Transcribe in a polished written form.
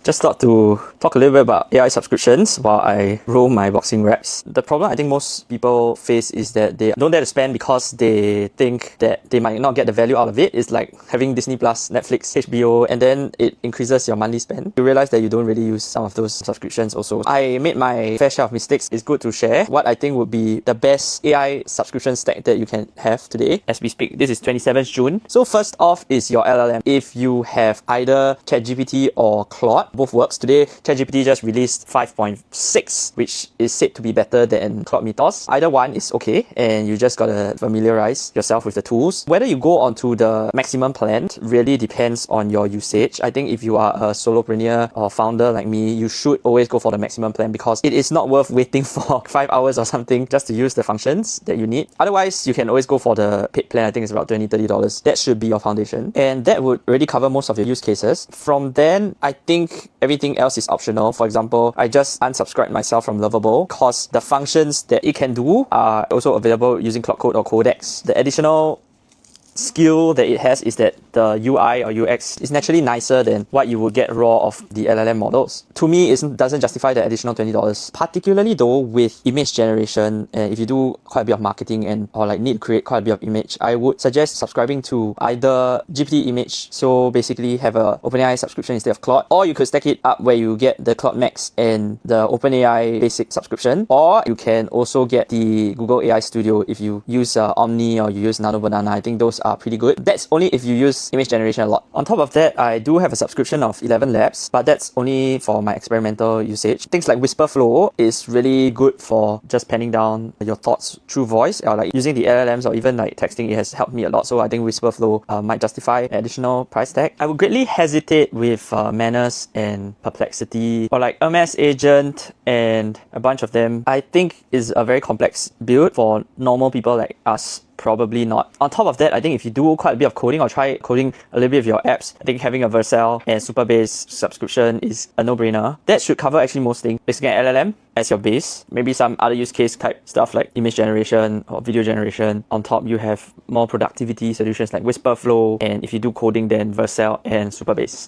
Just thought to talk a little bit about AI subscriptions while I roll my boxing reps. The problem I think most people face is that they don't dare to spend because they think that they might not get the value out of it. It's like having Disney Plus, Netflix, HBO, and then it increases your monthly spend. You realize that you don't really use some of those subscriptions also. I made my fair share of mistakes. It's good to share what I think would be the best AI subscription stack that you can have today as we speak. This is 27th June. So first off is your LLM. If you have either ChatGPT or Claude, both works. Today, ChatGPT just released 5.6, which is said to be better than Claude Mythos. Either one is okay, and you just gotta familiarize yourself with the tools. Whether you go onto the maximum plan really depends on your usage. I think if you are a solopreneur or founder like me, you should always go for the maximum plan because it is not worth waiting for 5 hours or something just to use the functions that you need. Otherwise, you can always go for the paid plan. I think it's about $20-$30. That should be your foundation, and that would already cover most of your use cases. From then, I think everything else is optional. For example, I just unsubscribed myself from Lovable because the functions that it can do are also available using Claude Code or Codex. The additional skill that it has is that the UI or UX is naturally nicer than what you would get raw of the LLM models. To me, it doesn't justify the additional $20. Particularly though with image generation, and if you do quite a bit of marketing or like need to create quite a bit of image, I would suggest subscribing to either GPT Image, so basically have a OpenAI subscription instead of Claude, or you could stack it up where you get the Claude Max and the OpenAI basic subscription, or you can also get the Google AI Studio if you use Omni or you use Nano Banana. I think those are pretty good. That's only if you use image generation a lot. On top of that, I do have a subscription of 11 Labs, but that's only for my experimental usage. Things like Whisperflow is really good for just penning down your thoughts through voice, or like using the LLMs or even like texting. It has helped me a lot, so I think Whisperflow might justify an additional price tag. I would greatly hesitate with Manus and Perplexity or like MS Agent and a bunch of them. I think is a very complex build for normal people like us. Probably not. On top of that, I think if you do quite a bit of coding or try coding a little bit of your apps, I think having a Vercel and Supabase subscription is a no-brainer. That should cover actually most things. Basically an LLM as your base, maybe some other use case type stuff like image generation or video generation. On top, you have more productivity solutions like Whisperflow, and if you do coding, then Vercel and Supabase.